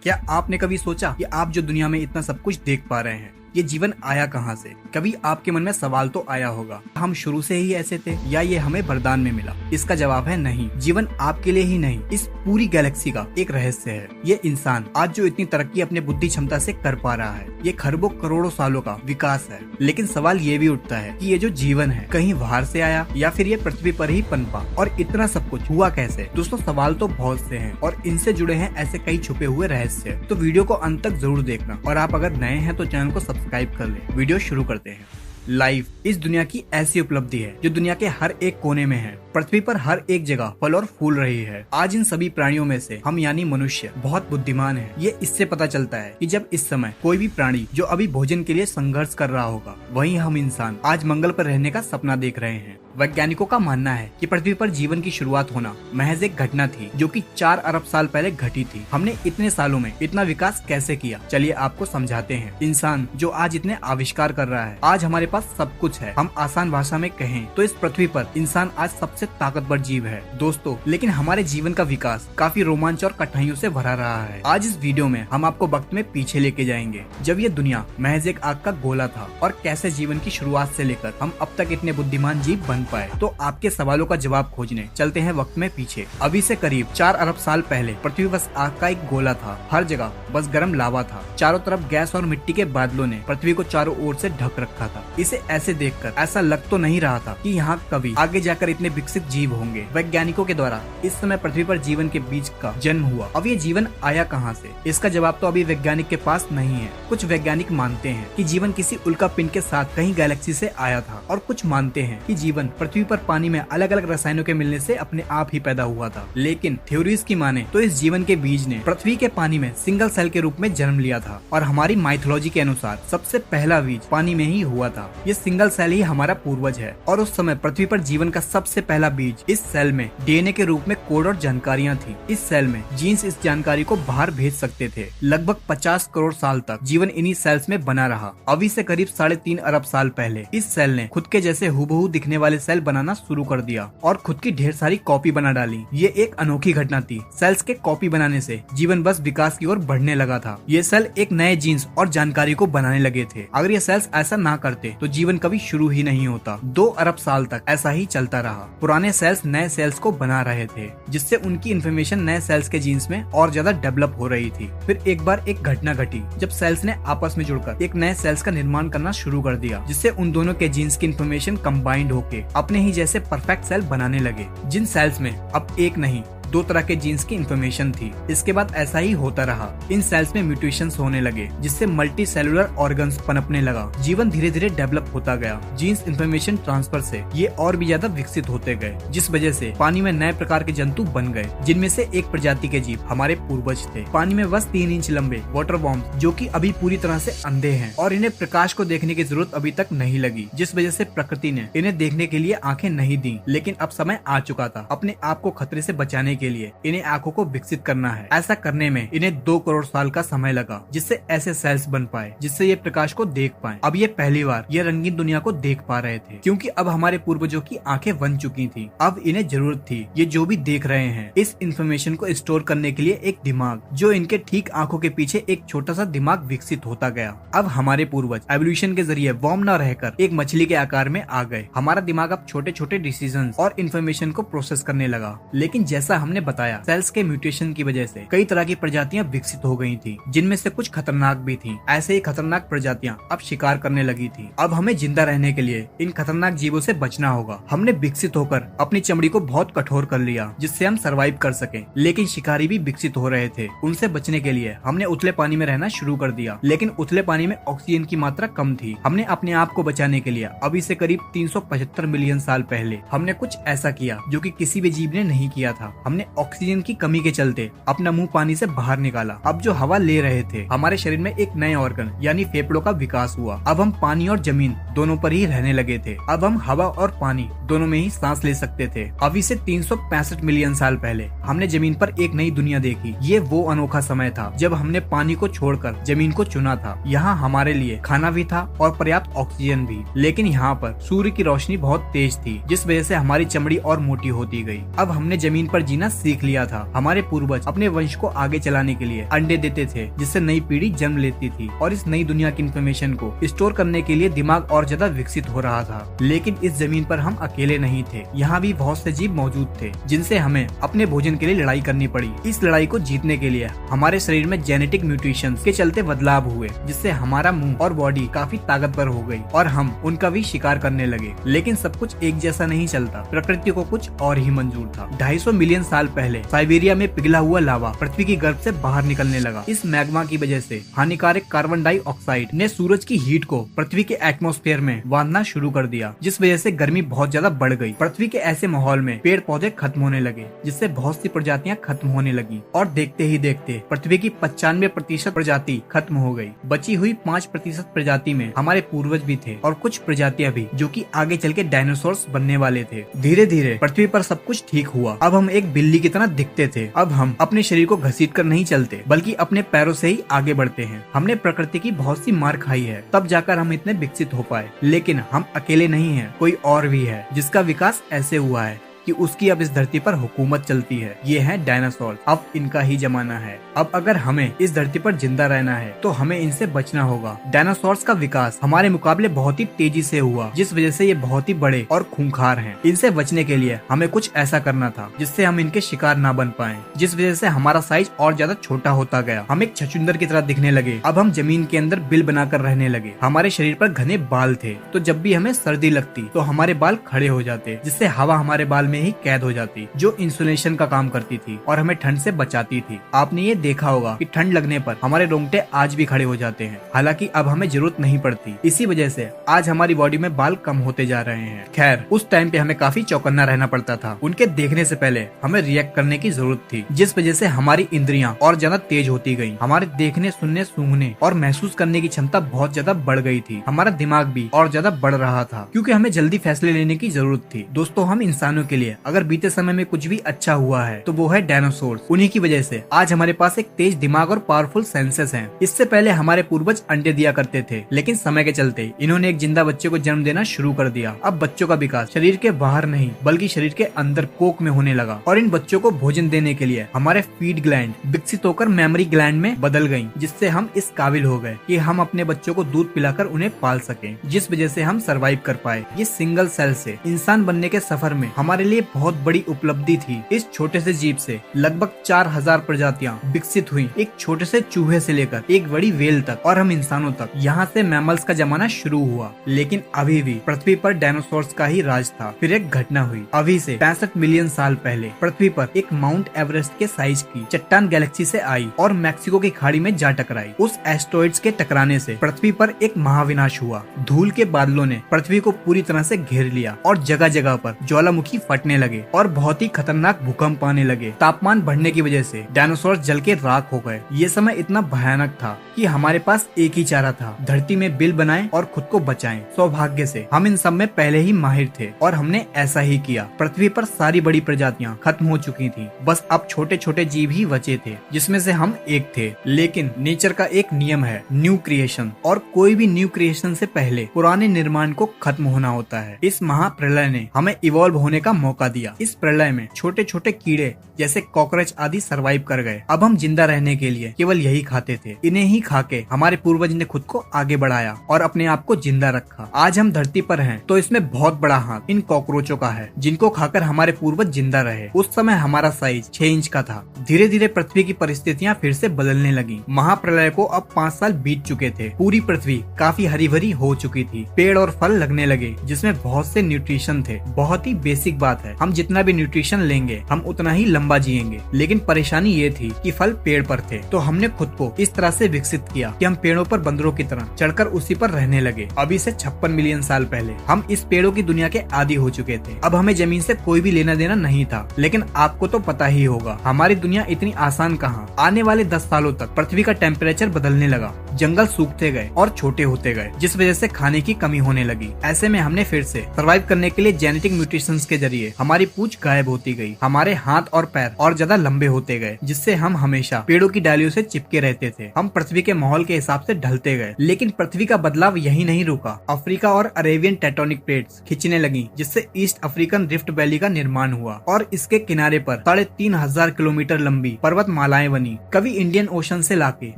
क्या आपने कभी सोचा कि आप जो दुनिया में इतना सब कुछ देख पा रहे हैं, ये जीवन आया कहाँ से? कभी आपके मन में सवाल तो आया होगा, हम शुरू से ही ऐसे थे या ये हमें वरदान में मिला? इसका जवाब है नहीं। जीवन आपके लिए ही नहीं, इस पूरी गैलेक्सी का एक रहस्य है। ये इंसान आज जो इतनी तरक्की अपने बुद्धि क्षमता से कर पा रहा है, ये खरबों करोड़ों सालों का विकास है। लेकिन सवाल ये भी उठता है कि ये जो जीवन है कहीं बाहर से आया या फिर ये पृथ्वी पर ही पनपा, और इतना सब कुछ हुआ कैसे? दोस्तों, सवाल तो बहुत से हैं और इनसे जुड़े हैं ऐसे कई छुपे हुए रहस्य। तो वीडियो को अंत तक जरूर देखना, और आप अगर नए हैं तो चैनल को सब्सक्राइब कर ले। वीडियो शुरू करते हैं। लाइफ इस दुनिया की ऐसी उपलब्धि है जो दुनिया के हर एक कोने में है। पृथ्वी पर हर एक जगह फल और फूल रही है। आज इन सभी प्राणियों में से हम यानी मनुष्य बहुत बुद्धिमान है। ये इससे पता चलता है कि जब इस समय कोई भी प्राणी जो अभी भोजन के लिए संघर्ष कर रहा होगा, वहीं हम इंसान आज मंगल पर रहने का सपना देख रहे हैं। वैज्ञानिकों का मानना है कि पृथ्वी पर जीवन की शुरुआत होना महज एक घटना थी जो कि 4 अरब साल पहले घटी थी। हमने इतने सालों में इतना विकास कैसे किया, चलिए आपको समझाते हैं। इंसान जो आज इतने आविष्कार कर रहा है, आज हमारे पास सब कुछ है। हम आसान भाषा में कहें तो इस पृथ्वी पर इंसान आज सबसे ताकतवर जीव है दोस्तों। लेकिन हमारे जीवन का विकास काफी रोमांच और कठिनाइयों से भरा रहा है। आज इस वीडियो में हम आपको वक्त में पीछे लेके जाएंगे, जब ये दुनिया महज एक आग का गोला था, और कैसे जीवन की शुरुआत से लेकर हम अब तक इतने बुद्धिमान जीव बन पाए। तो आपके सवालों का जवाब खोजने चलते हैं वक्त में पीछे। अभी से करीब 4 अरब साल पहले पृथ्वी बस आग का एक गोला था। हर जगह बस गर्म लावा था। चारों तरफ गैस और मिट्टी के बादलों ने पृथ्वी को चारों ओर से ढक रखा था। इसे ऐसे देखकर ऐसा लग तो नहीं रहा था कि यहाँ कभी आगे जाकर इतने विकसित जीव होंगे। वैज्ञानिकों के द्वारा इस समय पृथ्वी पर जीवन के बीज का जन्म हुआ। अब ये जीवन आया कहाँ से? इसका जवाब तो अभी वैज्ञानिक के पास नहीं है। कुछ वैज्ञानिक मानते हैं कि जीवन किसी उल्का पिंड के साथ कहीं गैलेक्सी से आया था, और कुछ मानते हैं कि जीवन पृथ्वी पर पानी में अलग अलग रसायनों के मिलने से अपने आप ही पैदा हुआ था। लेकिन थ्योरीज की माने तो इस जीवन के बीज ने पृथ्वी के पानी में सिंगल सेल के रूप में जन्म लिया था, और हमारी माइथोलॉजी के अनुसार सबसे पहला बीज पानी में ही हुआ था। ये सिंगल सेल ही हमारा पूर्वज है, और उस समय पृथ्वी पर जीवन का सबसे पहला बीज इस सेल में डीएनए के रूप में कोड और जानकारियां थी। इस सेल में जीन्स इस जानकारी को बाहर भेज सकते थे। लगभग 50 करोड़ साल तक जीवन इन्हीं सेल्स में बना रहा। अभी से करीब 3.5 अरब साल पहले इस सेल ने खुद के जैसे हुबहू दिखने वाले सेल बनाना शुरू कर दिया और खुद की ढेर सारी कॉपी बना डाली। ये एक अनोखी घटना थी। सेल्स के कॉपी बनाने से जीवन बस विकास की ओर बढ़ने लगा था। ये सेल एक नए जीन्स और जानकारी को बनाने लगे थे। अगर ये सेल्स ऐसा ना करते तो जीवन कभी शुरू ही नहीं होता। 2 अरब साल तक ऐसा ही चलता रहा। पुराने सेल्स नए सेल्स को बना रहे थे, जिससे उनकी इन्फॉर्मेशन नए सेल्स के जीन्स में और ज्यादा डेवलप हो रही थी। फिर एक बार एक घटना घटी जब सेल्स ने आपस में जुड़कर एक नए सेल्स का निर्माण करना शुरू कर दिया, जिससे उन दोनों के जीन्स की इन्फॉर्मेशन कंबाइंड होके अपने ही जैसे परफेक्ट सेल बनाने लगे। जिन सेल्स में अब एक नहीं 2 तरह के जीन्स की इन्फॉर्मेशन थी। इसके बाद ऐसा ही होता रहा। इन सेल्स में म्यूटेशंस होने लगे, जिससे मल्टी सेलुलर ऑर्गन्स पनपने लगा। जीवन धीरे धीरे डेवलप होता गया। जीन्स इन्फॉर्मेशन ट्रांसफर से ये और भी ज्यादा विकसित होते गए, जिस वजह से पानी में नए प्रकार के जंतु बन गए, जिनमें से एक प्रजाति के जीव हमारे पूर्वज थे। पानी में बस 3 इंच लंबे वाटर वॉर्म्स, जो कि अभी पूरी तरह से अंधे हैं और इन्हें प्रकाश को देखने की जरूरत अभी तक नहीं लगी, जिस वजह से प्रकृति ने इन्हें देखने के लिए आंखें नहीं दी। लेकिन अब समय आ चुका था अपने आप को खतरे से बचाने के लिए इन्हें आंखों को विकसित करना है। ऐसा करने में इन्हें 2 करोड़ साल का समय लगा, जिससे ऐसे सेल्स बन पाए जिससे ये प्रकाश को देख पाए। अब ये पहली बार ये रंगीन दुनिया को देख पा रहे थे, क्योंकि अब हमारे पूर्वजों की आंखें बन चुकी थी। अब इन्हें जरूरत थी ये जो भी देख रहे हैं इस इंफॉर्मेशन को स्टोर करने के लिए एक दिमाग, जो इनके ठीक आंखों के पीछे एक छोटा सा दिमाग विकसित होता गया। अब हमारे पूर्वज एवोल्यूशन के जरिए वर्म न रहकर एक मछली के आकार में आ गए। हमारा दिमाग अब छोटे छोटे डिसीजन और इन्फॉर्मेशन को प्रोसेस करने लगा। लेकिन जैसा हमने बताया, सेल्स के म्यूटेशन की वजह से कई तरह की प्रजातियां विकसित हो गई थी, जिनमें से कुछ खतरनाक भी थी। ऐसे ही खतरनाक प्रजातियां अब शिकार करने लगी थी। अब हमें जिंदा रहने के लिए इन खतरनाक जीवों से बचना होगा। हमने विकसित होकर अपनी चमड़ी को बहुत कठोर कर लिया, जिससे हम सरवाइव कर सके। लेकिन शिकारी भी विकसित हो रहे थे। उनसे बचने के लिए हमने उथले पानी में रहना शुरू कर दिया। लेकिन उथले पानी में ऑक्सीजन की मात्रा कम थी। हमने अपने आप को बचाने के लिए अभी से करीब 375 मिलियन साल पहले हमने कुछ ऐसा किया जो कि किसी भी जीव ने नहीं किया था। हमने ऑक्सीजन की कमी के चलते अपना मुंह पानी से बाहर निकाला। अब जो हवा ले रहे थे, हमारे शरीर में एक नए ऑर्गन यानी फेफड़ों का विकास हुआ। अब हम पानी और जमीन दोनों पर ही रहने लगे थे। अब हम हवा और पानी दोनों में ही सांस ले सकते थे। अभी से 365 मिलियन साल पहले हमने जमीन पर एक नई दुनिया देखी। ये वो अनोखा समय था जब हमने पानी को छोड़कर जमीन को चुना था। यहाँ हमारे लिए खाना भी था और पर्याप्त ऑक्सीजन भी। लेकिन यहाँ पर सूर्य की रोशनी बहुत तेज थी, जिस वजह से हमारी चमड़ी और मोटी होती गई। अब हमने जमीन पर जीना जीना सीख लिया था। हमारे पूर्वज अपने वंश को आगे चलाने के लिए अंडे देते थे, जिससे नई पीढ़ी जन्म लेती थी और इस नई दुनिया की इंफॉर्मेशन को स्टोर करने के लिए दिमाग और ज्यादा विकसित हो रहा था। लेकिन इस जमीन पर हम अकेले नहीं थे, यहाँ भी बहुत से जीव मौजूद थे जिनसे हमें अपने भोजन के लिए लड़ाई करनी पड़ी। इस लड़ाई को जीतने के लिए हमारे शरीर में जेनेटिक म्यूटेशंस के चलते बदलाव हुए, जिससे हमारा मुंह और बॉडी काफी ताकतवर हो गई और हम उनका भी शिकार करने लगे। लेकिन सब कुछ एक जैसा नहीं चलता, प्रकृति को कुछ और ही मंजूर था। 250 मिलियन साल पहले साइबेरिया में पिघला हुआ लावा पृथ्वी की गर्भ से बाहर निकलने लगा। इस मैग्मा की वजह से हानिकारक कार्बन डाइऑक्साइड ने सूरज की हीट को पृथ्वी के एटमॉस्फेयर में बांधना शुरू कर दिया, जिस वजह से गर्मी बहुत ज्यादा बढ़ गई। पृथ्वी के ऐसे माहौल में पेड़ पौधे खत्म होने लगे, जिससे बहुत सी प्रजातियां खत्म होने लगी और देखते ही देखते पृथ्वी की 95% प्रजाति खत्म हो गई। बची हुई 5% प्रजाति में हमारे पूर्वज भी थे और कुछ प्रजातियां भी, जो कि आगे चल के डायनासोर्स बनने वाले थे। धीरे धीरे पृथ्वी पर सब कुछ ठीक हुआ। अब हम एक बिल्ली की तरह दिखते थे। अब हम अपने शरीर को घसीट कर नहीं चलते, बल्कि अपने पैरों से ही आगे बढ़ते हैं। हमने प्रकृति की बहुत सी मार खाई है, तब जाकर हम इतने विकसित हो पाए। लेकिन हम अकेले नहीं हैं, कोई और भी है जिसका विकास ऐसे हुआ है कि उसकी अब इस धरती पर हुकूमत चलती है। ये है डायनासोर। अब इनका ही जमाना है। अब अगर हमें इस धरती पर जिंदा रहना है तो हमें इनसे बचना होगा। डायनासोर्स का विकास हमारे मुकाबले बहुत ही तेजी से हुआ, जिस वजह से ये बहुत ही बड़े और खूंखार हैं। इनसे बचने के लिए हमें कुछ ऐसा करना था जिससे हम इनके शिकार ना बन पाए, जिस वजह से हमारा साइज और ज्यादा छोटा होता गया। हम एक छछूंदर की तरह दिखने लगे। अब हम जमीन के अंदर बिल बनाकर रहने लगे। हमारे शरीर पर घने बाल थे, तो जब भी हमें सर्दी लगती तो हमारे बाल खड़े हो जाते, जिससे हवा हमारे बाल में ही कैद हो जाती, जो इंसुलेशन का काम करती थी और हमें ठंड से बचाती थी। आपने ये देखा होगा कि ठंड लगने पर हमारे रोंगटे आज भी खड़े हो जाते हैं, हालांकि अब हमें जरूरत नहीं पड़ती। इसी वजह से आज हमारी बॉडी में बाल कम होते जा रहे हैं। खैर, उस टाइम पे हमें काफी चौकन्ना रहना पड़ता था। उनके देखने से पहले हमें रिएक्ट करने की जरूरत थी, जिस वजह से हमारी इंद्रियां और ज्यादा तेज होती गयी। हमारे देखने, सुनने, सूंघने और महसूस करने की क्षमता बहुत ज्यादा बढ़ गई थी। हमारा दिमाग भी और ज्यादा बढ़ रहा था, क्योंकि हमें जल्दी फैसले लेने की जरूरत थी। दोस्तों, हम इंसानों के लिए अगर बीते समय में कुछ भी अच्छा हुआ है तो वो है डायनासोर्स। उन्हीं की वजह से आज हमारे पास एक तेज दिमाग और पावरफुल सेंसेस हैं। इससे पहले हमारे पूर्वज अंडे दिया करते थे, लेकिन समय के चलते इन्होंने एक जिंदा बच्चे को जन्म देना शुरू कर दिया। अब बच्चों का विकास शरीर के बाहर नहीं बल्कि शरीर के अंदर कोक में होने लगा, और इन बच्चों को भोजन देने के लिए हमारे फीड ग्लैंड विकसित होकर मेमोरी ग्लैंड में बदल गयी, जिससे हम इस काबिल हो गए कि हम अपने बच्चों को दूध पिलाकर उन्हें पाल सकें, जिस वजह से हम सरवाइव कर पाए। ये सिंगल सेल से इंसान बनने के सफर में हमारे लिए बहुत बड़ी उपलब्धि थी। इस छोटे से जीव से लगभग 4000 प्रजातियां विकसित हुई, एक छोटे से चूहे से लेकर एक बड़ी व्हेल तक और हम इंसानों तक। यहाँ से मैमल्स का जमाना शुरू हुआ, लेकिन अभी भी पृथ्वी पर डायनासोर्स का ही राज था। फिर एक घटना हुई। अभी से 65 मिलियन साल पहले पृथ्वी पर एक माउंट एवरेस्ट के साइज की चट्टान गैलेक्सी से आई और मैक्सिको की खाड़ी में जा टकराई। उस एस्टेरॉइड्स के टकराने से पृथ्वी पर एक महाविनाश हुआ। धूल के बादलों ने पृथ्वी को पूरी तरह से घेर लिया और जगह जगह पर ज्वालामुखी फटने लगे और बहुत ही खतरनाक भूकंप आने लगे। तापमान बढ़ने की वजह से डायनासोर जल के राख हो गए। ये समय इतना भयानक था कि हमारे पास एक ही चारा था, धरती में बिल बनाएं और खुद को बचाएं। सौभाग्य से हम इन सब में पहले ही माहिर थे और हमने ऐसा ही किया। पृथ्वी पर सारी बड़ी प्रजातियां खत्म हो चुकी थी, बस अब छोटे छोटे जीव ही बचे थे, जिसमें से हम एक थे। लेकिन नेचर का एक नियम है, न्यू क्रिएशन, और कोई भी न्यू क्रिएशन से पहले पुराने निर्माण को खत्म होना होता है। इस महाप्रलय ने हमें इवॉल्व होने का मौका दिया। इस प्रलय में छोटे छोटे कीड़े जैसे कॉकरोच आदि सरवाइव कर गए। अब हम जिंदा रहने के लिए केवल यही खाते थे। इन्हें ही खा के हमारे पूर्वज ने खुद को आगे बढ़ाया और अपने आप को जिंदा रखा। आज हम धरती पर हैं तो इसमें बहुत बड़ा हाथ इन कॉकरोचों का है, जिनको खाकर हमारे पूर्वज जिंदा रहे। उस समय हमारा साइज 6 इंच का था। धीरे धीरे पृथ्वी की परिस्थितियाँ फिर से बदलने लगी। महाप्रलय को अब 5 साल बीत चुके थे। पूरी पृथ्वी काफी हरी भरी हो चुकी थी। पेड़ और फल लगने लगे, जिसमें बहुत से न्यूट्रिशन थे। बहुत ही बेसिक बात है, हम जितना भी न्यूट्रिशन लेंगे हम उतना ही लंबा जिएंगे। लेकिन परेशानी ये थी कि फल पेड़ पर थे, तो हमने खुद को इस तरह से विकसित किया कि हम पेड़ों पर बंदरों की तरह चढ़कर उसी पर रहने लगे। अभी से 56 मिलियन साल पहले हम इस पेड़ों की दुनिया के आदी हो चुके थे। अब हमें जमीन से कोई भी लेना देना नहीं था। लेकिन आपको तो पता ही होगा, हमारी दुनिया इतनी आसान कहाँ। आने वाले 10 सालों तक पृथ्वी का टेम्परेचर बदलने लगा, जंगल सूखते गए और छोटे होते गए, जिस वजह से खाने की कमी होने लगी। ऐसे में हमने फिर से सर्वाइव करने के लिए जेनेटिक म्यूटेशंस के जरिए लिए हमारी पूंछ गायब होती गई, हमारे हाथ और पैर और ज्यादा लंबे होते गए, जिससे हम हमेशा पेड़ों की डालियों से चिपके रहते थे। हम पृथ्वी के माहौल के हिसाब से ढलते गए, लेकिन पृथ्वी का बदलाव यही नहीं रुका। अफ्रीका और अरेबियन टेक्टोनिक प्लेट्स खिंचने लगी, जिससे ईस्ट अफ्रीकन रिफ्ट वैली का निर्माण हुआ और इसके किनारे पर 3,500 किलोमीटर लंबी पर्वतमालाएं बनी। कभी इंडियन ओशन से लाके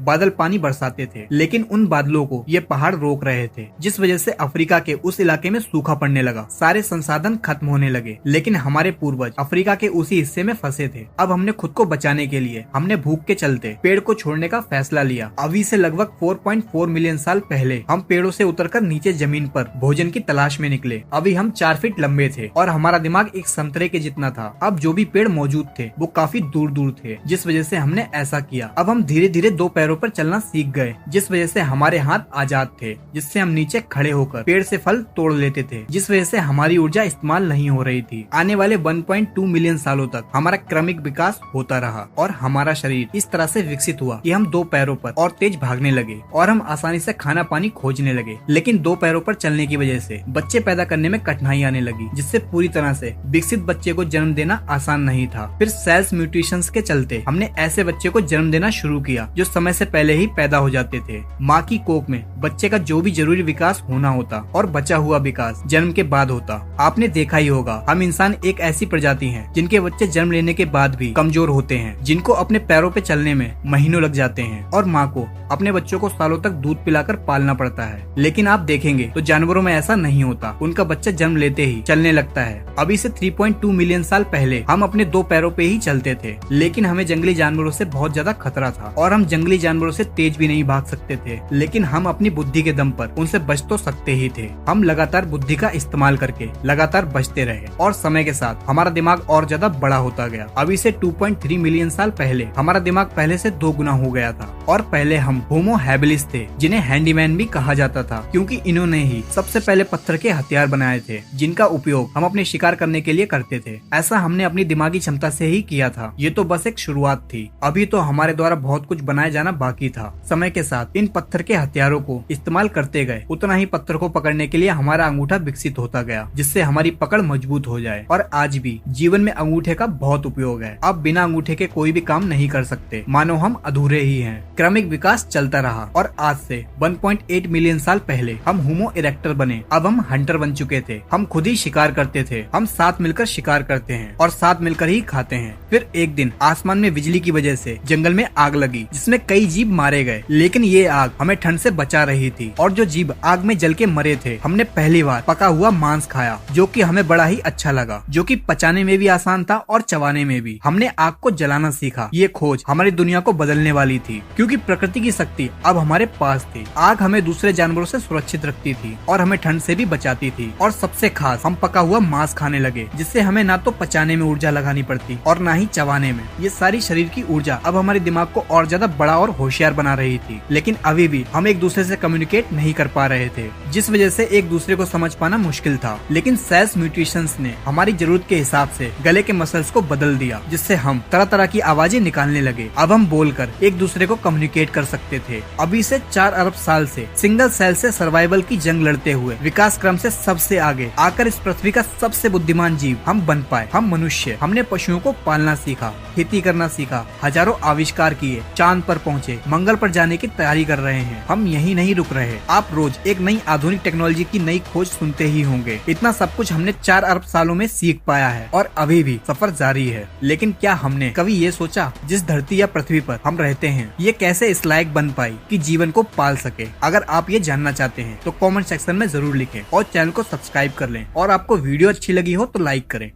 बादल पानी बरसाते थे, लेकिन उन बादलों को ये पहाड़ रोक रहे थे, जिस वजह से अफ्रीका के उस इलाके में सूखा पड़ने लगा। सारे संसाधन खत्म होने लगे, लेकिन हमारे पूर्वज अफ्रीका के उसी हिस्से में फंसे थे। अब हमने खुद को बचाने के लिए हमने भूख के चलते पेड़ को छोड़ने का फैसला लिया। अभी से लगभग 4.4 मिलियन साल पहले हम पेड़ों से उतरकर नीचे जमीन पर भोजन की तलाश में निकले। अभी हम 4 फीट लंबे थे और हमारा दिमाग एक संतरे के जितना था। अब जो भी पेड़ मौजूद थे वो काफी दूर दूर थे, जिस वजह से हमने ऐसा किया। अब हम धीरे धीरे 2 पैरों पर चलना सीख गए, जिस वजह से हमारे हाथ आजाद थे, जिससे हम नीचे खड़े होकर पेड़ से फल तोड़ लेते थे, जिस वजह से हमारी ऊर्जा इस्तेमाल नहीं हो रही थी। आने वाले 1.2 मिलियन सालों तक हमारा क्रमिक विकास होता रहा और हमारा शरीर इस तरह से विकसित हुआ कि हम 2 पैरों पर और तेज भागने लगे और हम आसानी से खाना पानी खोजने लगे। लेकिन 2 पैरों पर चलने की वजह से बच्चे पैदा करने में कठिनाई आने लगी, जिससे पूरी तरह से विकसित बच्चे को जन्म देना आसान नहीं था। फिर सेल्स म्यूटेशंस के चलते हमने ऐसे बच्चे को जन्म देना शुरू किया जो समय से पहले ही पैदा हो जाते थे। माँ की कोख में बच्चे का जो भी जरूरी विकास होना होता और बचा हुआ विकास जन्म के बाद होता। आपने देखा ही होगा, हम इंसान एक ऐसी प्रजाति हैं जिनके बच्चे जन्म लेने के बाद भी कमजोर होते हैं, जिनको अपने पैरों पे चलने में महीनों लग जाते हैं और माँ को अपने बच्चों को सालों तक दूध पिलाकर पालना पड़ता है। लेकिन आप देखेंगे तो जानवरों में ऐसा नहीं होता, उनका बच्चा जन्म लेते ही चलने लगता है। अभी से 3.2 मिलियन साल पहले हम अपने 2 पैरों पे ही चलते थे, लेकिन हमें जंगली जानवरों से बहुत ज्यादा खतरा था और हम जंगली जानवरों से तेज भी नहीं भाग सकते थे। लेकिन हम अपनी बुद्धि के दम पर उनसे बच तो सकते ही थे। हम लगातार बुद्धि का इस्तेमाल करके लगातार बचते रहे और समय के साथ हमारा दिमाग और ज्यादा बड़ा होता गया। अभी से 2.3 मिलियन साल पहले हमारा दिमाग पहले से 2 गुना हो गया था और पहले हम होमो हैबिलिस थे, जिन्हें हैंडीमैन भी कहा जाता था, क्योंकि इन्होंने ही सबसे पहले पत्थर के हथियार बनाए थे, जिनका उपयोग हम अपने शिकार करने के लिए करते थे। ऐसा हमने अपनी दिमागी क्षमता से ही किया था। ये तो बस एक शुरुआत थी, अभी तो हमारे द्वारा बहुत कुछ बनाया जाना बाकी था। समय के साथ इन पत्थर के हथियारों को इस्तेमाल करते गए, उतना ही पत्थर को पकड़ने के लिए हमारा अंगूठा विकसित होता गया, जिससे हमारी पकड़ मजबूत हो जाए। और आज भी जीवन में अंगूठे का बहुत उपयोग है। अब बिना अंगूठे के कोई भी काम नहीं कर सकते, मानो हम अधूरे ही हैं। क्रमिक विकास चलता रहा और आज से 1.8 मिलियन साल पहले हम होमो इरेक्टर बने। अब हम हंटर बन चुके थे। हम खुद ही शिकार करते थे। हम साथ मिलकर शिकार करते हैं और साथ मिलकर ही खाते हैं। फिर एक दिन आसमान में बिजली की वजह से जंगल में आग लगी, जिसमें कई जीव मारे गए, लेकिन ये आग हमें ठंड से बचा रही थी। और जो जीव आग में जल के मरे थे, हमने पहली बार पका हुआ मांस खाया, जो कि हमें बड़ा ही अच्छा लगा, जो कि पचाने में भी आसान था और चबाने में भी। हमने आग को जलाना सीखा। ये खोज हमारी दुनिया को बदलने वाली थी, क्योंकि प्रकृति की शक्ति अब हमारे पास थी। आग हमें दूसरे जानवरों से सुरक्षित रखती थी और हमें ठंड से भी बचाती थी। और सबसे खास, हम पका हुआ मांस खाने लगे, जिससे हमें ना तो पचाने में ऊर्जा लगानी पड़ती और ना ही चबाने में। ये सारी शरीर की ऊर्जा अब हमारे दिमाग को और ज्यादा बड़ा और होशियार बना रही थी। लेकिन अभी भी हम एक दूसरे से कम्युनिकेट नहीं कर पा रहे थे, जिस वजह से एक दूसरे को समझ पाना मुश्किल था। लेकिन सेल्स म्यूटेशंस ने हमारी जरूरत के हिसाब से गले के मसल्स को बदल दिया, जिससे हम तरह तरह की आवाजें निकालने लगे। अब हम बोलकर एक दूसरे को कम्युनिकेट कर सकते थे। अभी से 4 अरब साल से सिंगल सेल से सर्वाइवल की जंग लड़ते हुए विकास क्रम से सबसे आगे आकर इस पृथ्वी का सबसे बुद्धिमान जीव हम बन पाए। हम मनुष्य, हमने पशुओं को पालना सीखा, खेती करना सीखा, हजारों आविष्कार किए, चांद पर पहुँचे, मंगल पर जाने की तैयारी कर रहे हैं। हम यही नहीं रुक रहे। आप रोज एक नई आधुनिक टेक्नोलॉजी की नई खोज सुनते ही होंगे। इतना सब कुछ हमने 4 अरब सालों में सीख पाया है और अभी भी सफर जारी है। लेकिन क्या हमने कभी ये सोचा, जिस धरती या पृथ्वी पर हम रहते हैं, ये कैसे इस लायक बन पाई कि जीवन को पाल सके? अगर आप ये जानना चाहते हैं तो कमेंट सेक्शन में जरूर लिखें और चैनल को सब्सक्राइब कर लें। और आपको वीडियो अच्छी लगी हो तो लाइक करें।